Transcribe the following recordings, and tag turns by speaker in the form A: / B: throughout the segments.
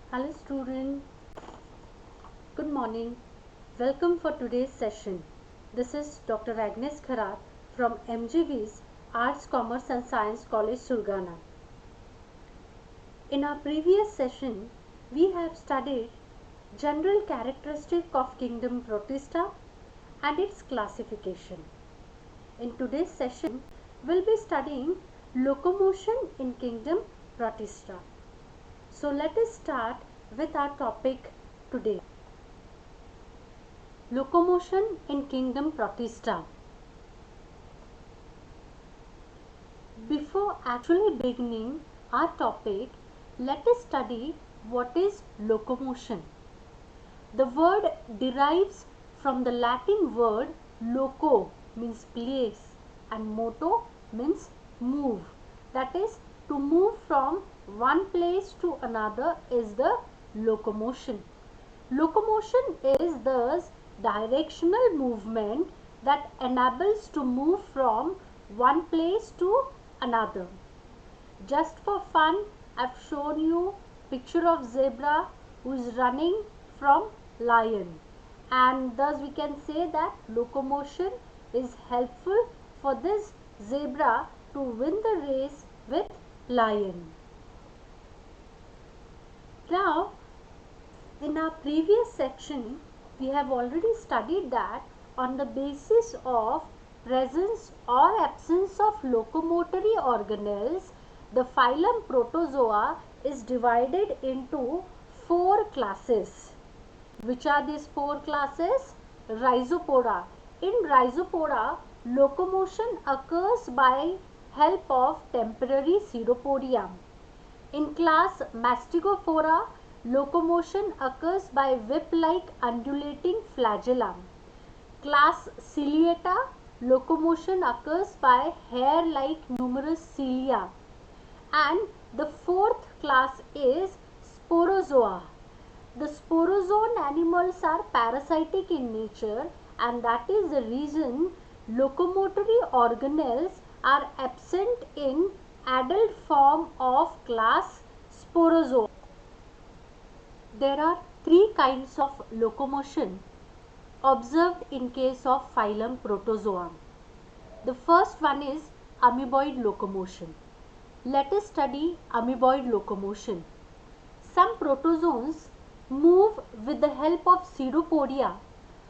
A: Hello student, good morning. Welcome for today's session. This is Dr. Agnes Kharat from MGV's Arts, Commerce and Science College, Surgana. In our previous session, we have studied general characteristic of kingdom Protista and its classification. In today's session, we'll be studying locomotion in kingdom Protista. So let us start with our topic today. Locomotion in kingdom Protista. Before actually beginning our topic, let us study what is locomotion. The word derives from the Latin word loco means place and moto means move. That is, to move from one place to another is the locomotion. Locomotion is thus directional movement that enables to move from one place to another. Just for fun, I've shown you picture of zebra who is running from lion, and thus we can say that locomotion is helpful for this zebra to win the race with lion. Now, in our previous section, we have already studied that on the basis of presence or absence of locomotory organelles, the phylum Protozoa is divided into four classes. Which are these four classes? Rhizopoda. In Rhizopoda, locomotion occurs by help of temporary pseudopodia. In class Mastigophora, locomotion occurs by whip-like undulating flagella. Class Ciliata, locomotion occurs by hair-like numerous cilia. And the fourth class is Sporozoa. The sporozoan animals are parasitic in nature, and that is the reason locomotory organelles are absent in adult form of class Sporozoa. There are three kinds of locomotion observed in case of phylum Protozoa. The first one is amoeboid locomotion. Let us study amoeboid locomotion. Some protozoans move with the help of pseudopodia,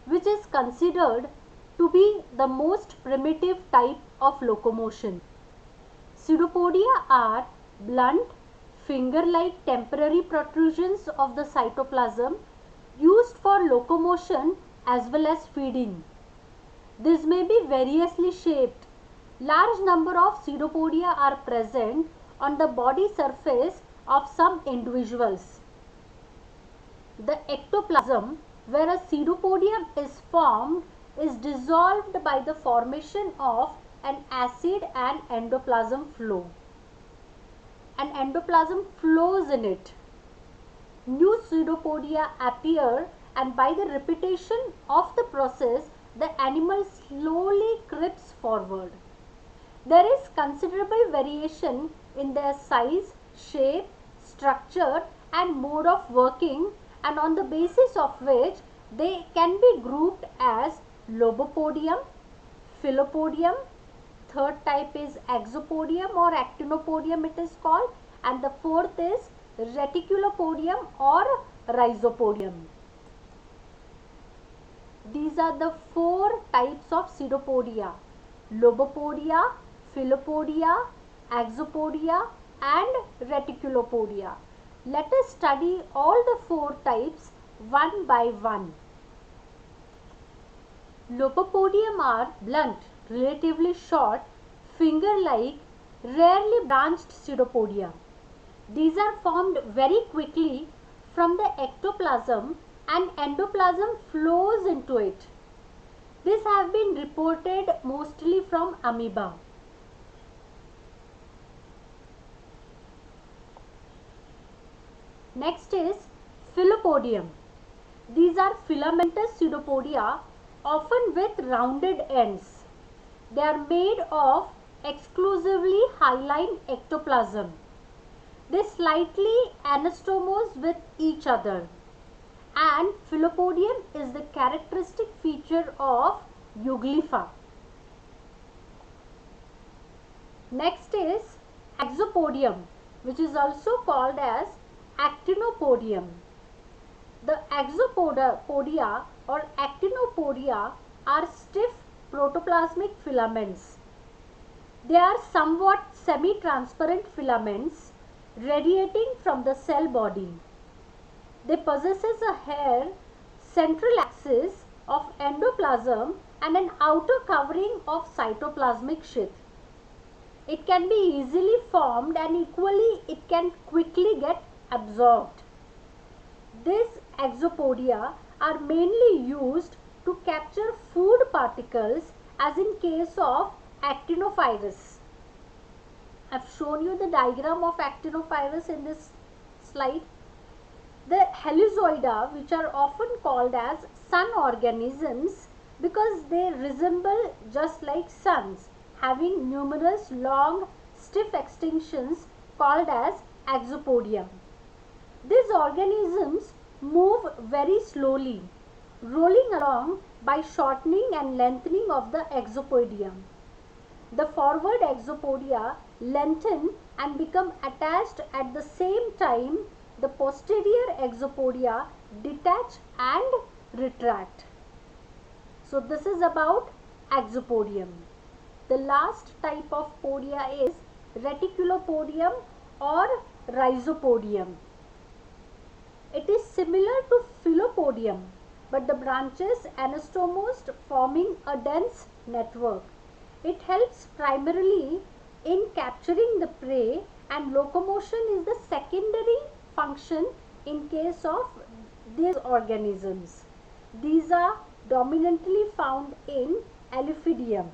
A: which is considered to be the most primitive type of locomotion. Pseudopodia are blunt, finger-like temporary protrusions of the cytoplasm used for locomotion as well as feeding. These may be variously shaped. Large number of pseudopodia are present on the body surface of some individuals. The ectoplasm, where a pseudopodium is formed, is dissolved by the formation of an acid and endoplasm flow. An endoplasm flows in it. New pseudopodia appear, and by the repetition of the process, the animal slowly creeps forward. There is considerable variation in their size, shape, structure and mode of working, and on the basis of which they can be grouped as lobopodium, phylopodium, third type is exopodium or actinopodium it is called, and the fourth is reticulopodium or rhizopodium. These are the four types of pseudopodia: lobopodia, philopodia, exopodia and reticulopodia. Let us study all the four types one by one. Lobopodium are blunt, relatively short, finger-like, rarely branched pseudopodia. These are formed very quickly from the ectoplasm and endoplasm flows into it. These have been reported mostly from amoeba. Next is phylopodium. These are filamentous pseudopodia, often with rounded ends. They are made of exclusively hyaline ectoplasm. They slightly anastomose with each other, and Filopodium is the characteristic feature of Euglypha. Next is Axopodium, which is also called as Actinopodium. The Axopodia or Actinopodia are stiff protoplasmic filaments. They are somewhat semi-transparent filaments radiating from the cell body. They possess a hair central axis of endoplasm and an outer covering of cytoplasmic sheath. It can be easily formed and equally it can quickly get absorbed. These exopodia are mainly used to capture food particles, as in case of actinophyrus. I have shown you the diagram of actinophyrus in this slide. The helizoida, which are often called as sun organisms because they resemble just like suns, having numerous long stiff extensions called as exopodia. These organisms move very slowly, rolling along by shortening and lengthening of the exopodia. The forward exopodia lengthen and become attached at the same time the posterior exopodia detach and retract. So this is about exopodium. The last type of podia is reticulopodium or rhizopodium. It is similar to Filopodium, but the branches anastomosed, forming a dense network. It helps primarily in capturing the prey, and locomotion is the secondary function in case of these organisms. These are dominantly found in Eliphidium.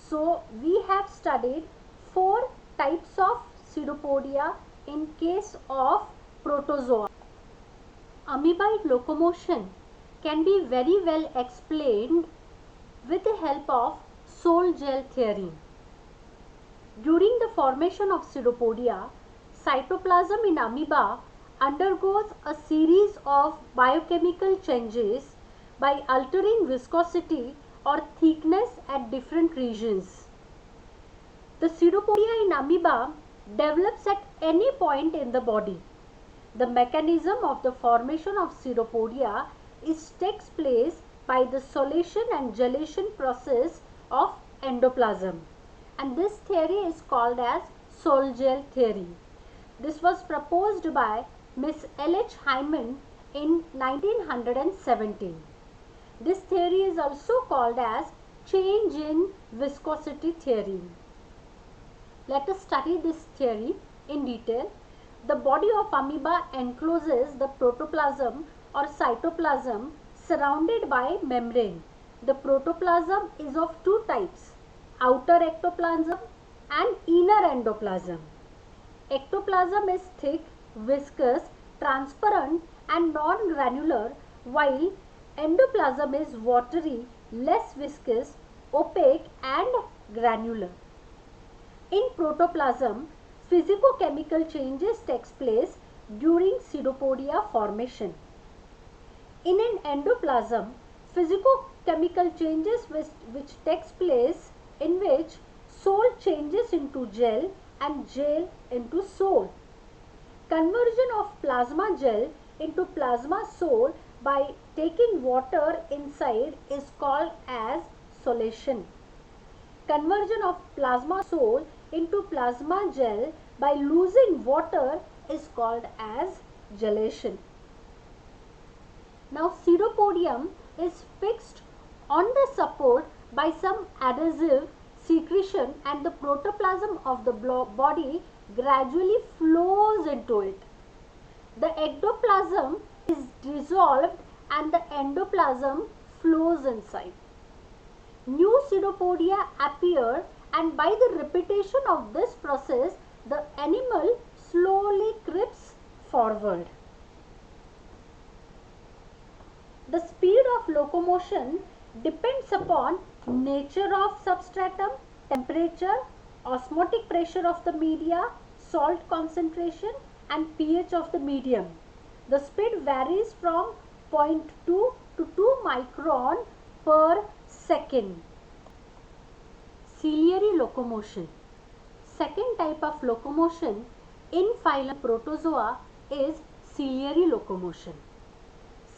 A: So we have studied 4 types of pseudopodia in case of protozoa. Amoeboid locomotion can be very well explained with the help of Sol-Gel theory. During the formation of pseudopodia, cytoplasm in amoeba undergoes a series of biochemical changes by altering viscosity or thickness at different regions. The pseudopodia in amoeba develops at any point in the body. The mechanism of the formation of pseudopodia takes place by the solation and gelation process of endoplasm, and this theory is called as Sol-Gel theory. This was proposed by Miss L.H. Hyman in 1917. This theory is also called as change in viscosity theory. Let us study this theory in detail. The body of amoeba encloses the protoplasm or cytoplasm surrounded by membrane. The protoplasm is of 2 types, outer ectoplasm and inner endoplasm. Ectoplasm is thick, viscous, transparent and non-granular, while endoplasm is watery, less viscous, opaque and granular. In protoplasm, physicochemical changes takes place during pseudopodia formation. In an endoplasm, physicochemical changes which takes place in which sol changes into gel and gel into sol. Conversion of plasma gel into plasma sol by taking water inside is called as solation. Conversion of plasma sol into plasma gel by losing water is called as gelation. Now pseudopodium is fixed on the support by some adhesive secretion, and the protoplasm of the body gradually flows into it. The ectoplasm is dissolved and the endoplasm flows inside. New pseudopodia appear, and by the repetition of this process, the animal slowly creeps forward. The speed of locomotion depends upon nature of substratum, temperature, osmotic pressure of the media, salt concentration and pH of the medium. The speed varies from zero point 0.2 to 2 micron per second. Ciliary locomotion. Second type of locomotion in phylum Protozoa is ciliary locomotion.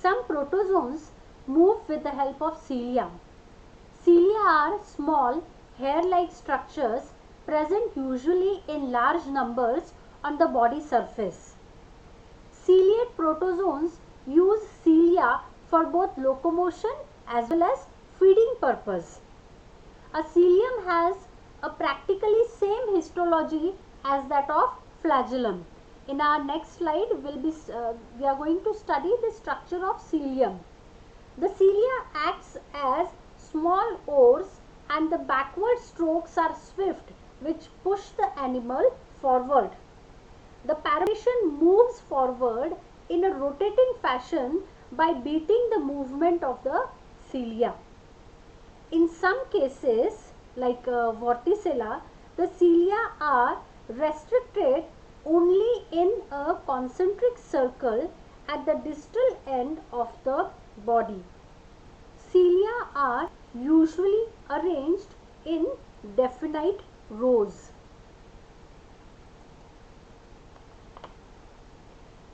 A: Some protozoans move with the help of cilia. Cilia are small hair-like structures present usually in large numbers on the body surface. Ciliate protozoans use cilia for both locomotion as well as feeding purpose. A cilium has a practically same histology as that of flagellum. In our next slide, we are going to study the structure of cilium. The cilia acts as small oars and the backward strokes are swift, which push the animal forward. The paramecium moves forward in a rotating fashion by beating the movement of the cilia. In some cases, like Vorticella, the cilia are restricted only in a concentric circle at the distal end of the body. Cilia are usually arranged in definite rows.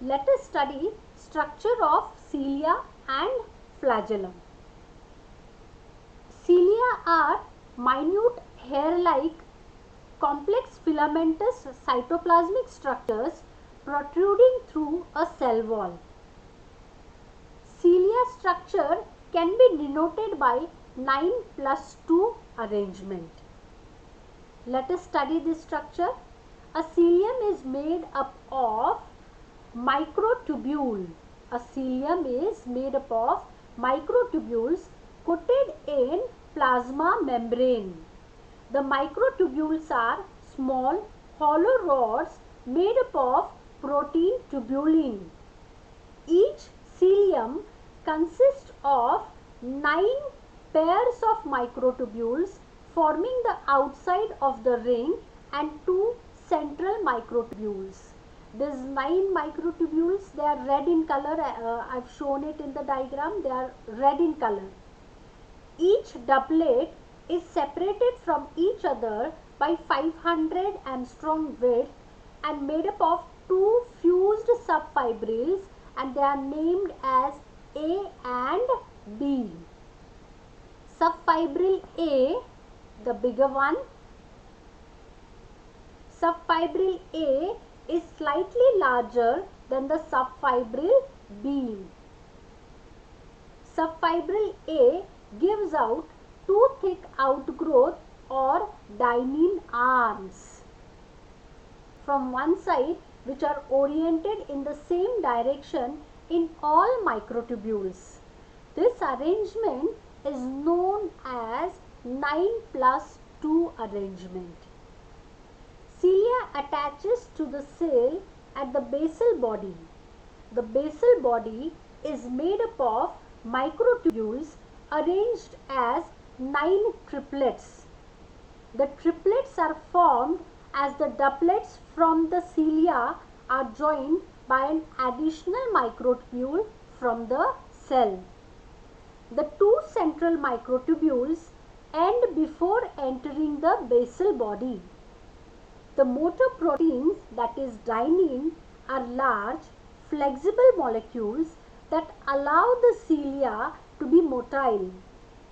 A: Let us study structure of cilia and flagellum. Cilia are minute hair-like complex filamentous cytoplasmic structures protruding through a cell wall. Cilia structure can be denoted by 9+2 arrangement. Let us study this structure. A cilium is made up of microtubule. A cilium is made up of microtubules coated in plasma membrane. The microtubules are small hollow rods made up of protein tubulin. Each cilium consists of 9 pairs of microtubules forming the outside of the ring and 2 central microtubules. These 9 microtubules, they are red in color. I have shown it in the diagram. They are red in color. Each doublet is separated from each other by 500 angstrom width and made up of 2 fused subfibrils, and they are named as A and B. Subfibril A, the bigger one. Subfibril A is slightly larger than the subfibril B. Subfibril A gives out 2 thick outgrowth or dynein arms from one side, which are oriented in the same direction in all microtubules. This arrangement is known as 9+2 arrangement. Cilia attaches to the cell at the basal body. The basal body is made up of microtubules arranged as 9 triplets. The triplets are formed as the doublets from the cilia are joined by an additional microtubule from the cell. The 2 central microtubules end before entering the basal body. The motor proteins, that is dynein, are large, flexible molecules that allow the cilia to be motile.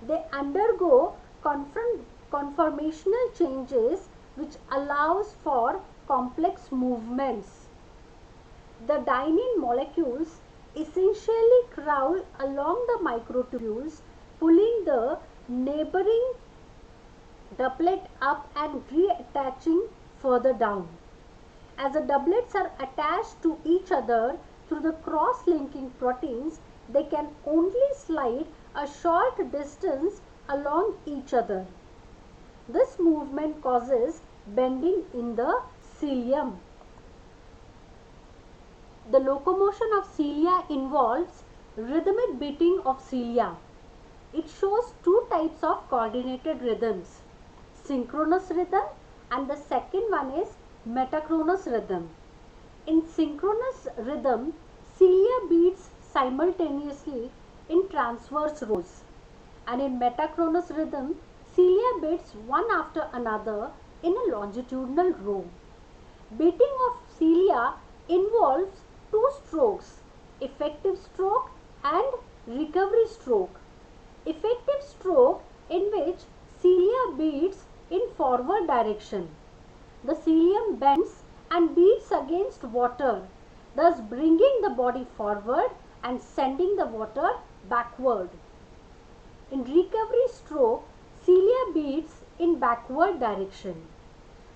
A: They undergo conformational changes which allows for complex movements. The dynein molecules essentially crawl along the microtubules, pulling the neighboring doublet up and reattaching further down. As the doublets are attached to each other through the cross-linking proteins, they can only slide a short distance along each other. This movement causes bending in the cilium. The locomotion of cilia involves rhythmic beating of cilia. It shows 2 types of coordinated rhythms, synchronous rhythm, and the second one is metachronous rhythm. In synchronous rhythm, cilia beats simultaneously in transverse rows, and in metachronous rhythm, cilia beats one after another in a longitudinal row. Beating of cilia involves two strokes, effective stroke and recovery stroke. Effective stroke in which cilia beats in forward direction. The cilium bends and beats against water, thus bringing the body forward and sending the water backward. In recovery stroke, cilia beats in backward direction.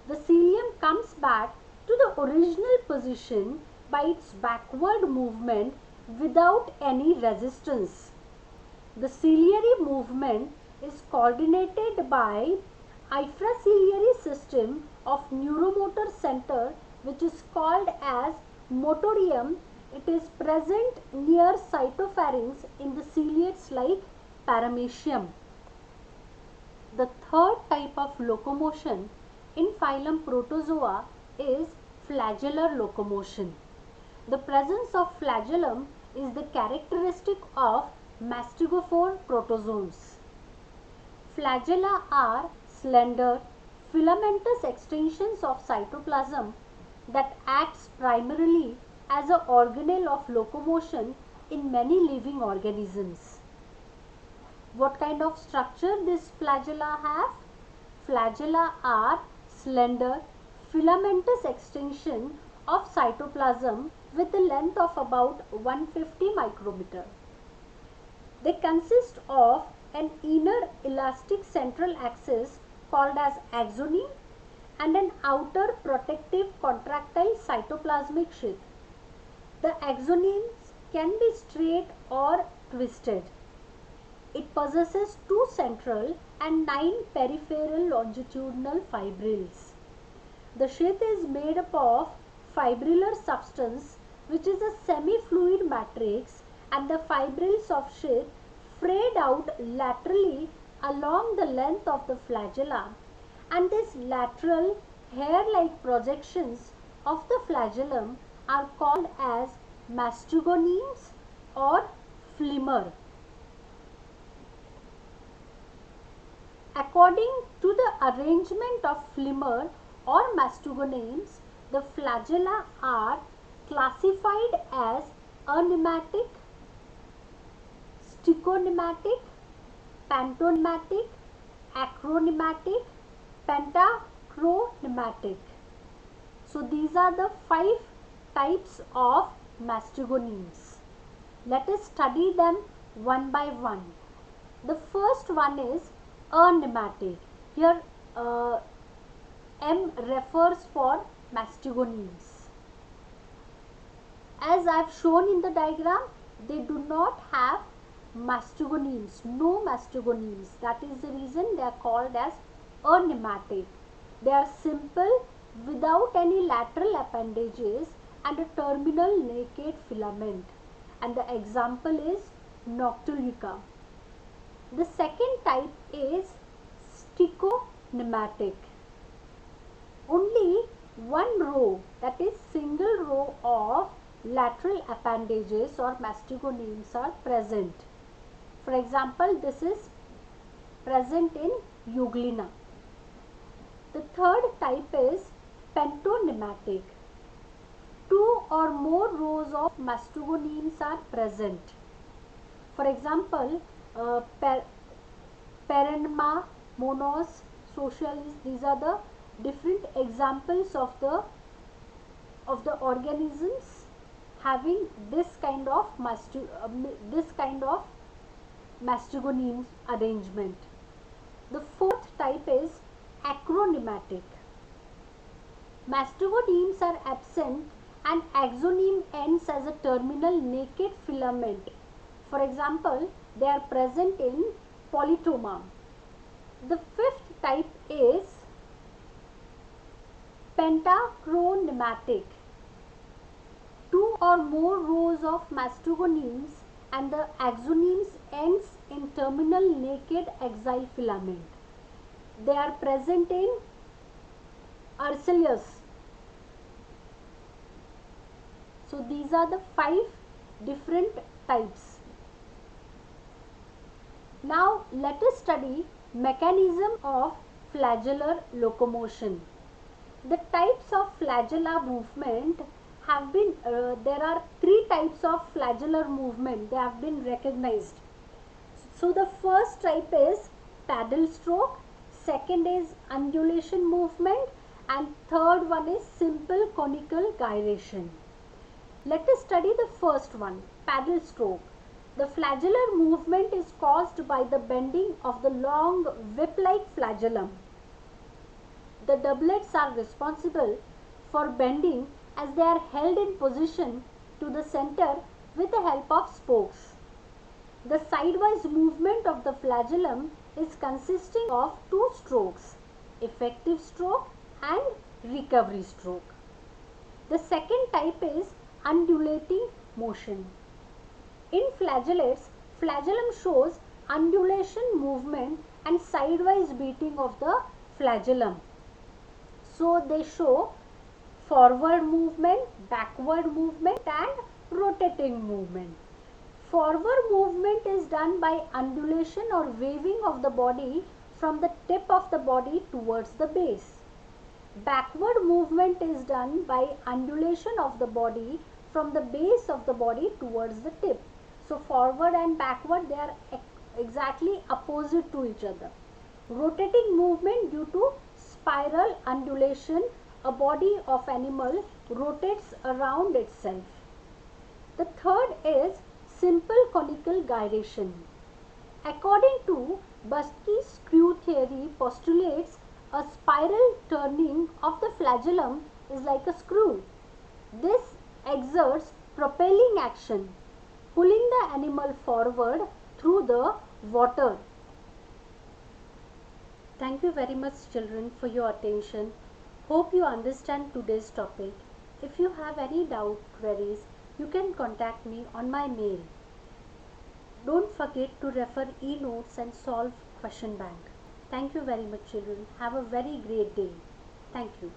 A: The cilium comes back to the original position by its backward movement without any resistance. The ciliary movement is coordinated by infraciliary system of neuromotor center, which is called as motorium. It is present near cytopharynx in the ciliates like paramecium. The third type of locomotion in phylum Protozoa is flagellar locomotion. The presence of flagellum is the characteristic of mastigophore protozoans. Flagella are slender, filamentous extensions of cytoplasm that acts primarily as an organelle of locomotion in many living organisms. What kind of structure this flagella have? Flagella are slender, filamentous extension of cytoplasm with a length of about 150 micrometer. They consist of an inner elastic central axis called as axoneme and an outer protective contractile cytoplasmic sheath. The axonemes can be straight or twisted. It possesses 2 central and 9 peripheral longitudinal fibrils. The sheath is made up of fibrillar substance, which is a semi-fluid matrix, and the fibrils of sheath frayed out laterally along the length of the flagella, and these lateral hair-like projections of the flagellum are called as mastigonemes or flimmer. According to the arrangement of flimmer or mastigonemes, the flagella are classified as anematic, stichonematic, pantonematic, acronematic, pentachronematic. So these are the 5 types of mastigonemes. Let us study them one by one. The first one is anematic. Here M refers for mastigonemes. As I have shown in the diagram, they do not have mastigonemes, no mastigonemes. That is the reason they are called as anematic. They are simple without any lateral appendages and a terminal naked filament. And the example is Noctiluca. The second type is stichonematic. Only one row, that is single row of lateral appendages or mastigonemes are present. For example, this is present in Euglena. The third type is pentonematic. 2 or more rows of mastigonemes are present. For example, Perenma, Monos, Socialis, these are the different examples of the organisms having this kind of mastigoneme arrangement. The fourth type is acronematic. Mastigonemes are absent and axoneme ends as a terminal naked filament. For example, they are present in Polytoma. The fifth type is pentachronematic. 2 or more rows of mastigonemes and the axonemes ends in terminal naked axile filament. They are present in Arcelius, So these are the 5 different types. Now let us study mechanism of flagellar locomotion. The types of flagellar movement have been, there are 3 types of flagellar movement, they have been recognized. So the first type is paddle stroke, second is undulation movement, and third one is simple conical gyration. Let us study the first one, paddle stroke. The flagellar movement is caused by the bending of the long whip-like flagellum. The doublets are responsible for bending as they are held in position to the center with the help of spokes. The sidewise movement of the flagellum is consisting of 2 strokes, effective stroke and recovery stroke. The second type is undulating motion. In flagellates, flagellum shows undulation movement and sidewise beating of the flagellum. So they show forward movement, backward movement and rotating movement. Forward movement is done by undulation or waving of the body from the tip of the body towards the base. Backward movement is done by undulation of the body from the base of the body towards the tip. So forward and backward, they are exactly opposite to each other. Rotating movement due to spiral undulation, a body of animal rotates around itself. The third is simple conical gyration. According to Butski's screw theory postulates a spiral turning of the flagellum is like a screw. This exerts propelling action, pulling the animal forward through the water. Thank you very much children for your attention. Hope you understand today's topic. If you have any doubt, queries, you can contact me on my mail. Don't forget to refer e-notes and solve question bank. Thank you very much children. Have a very great day. Thank you.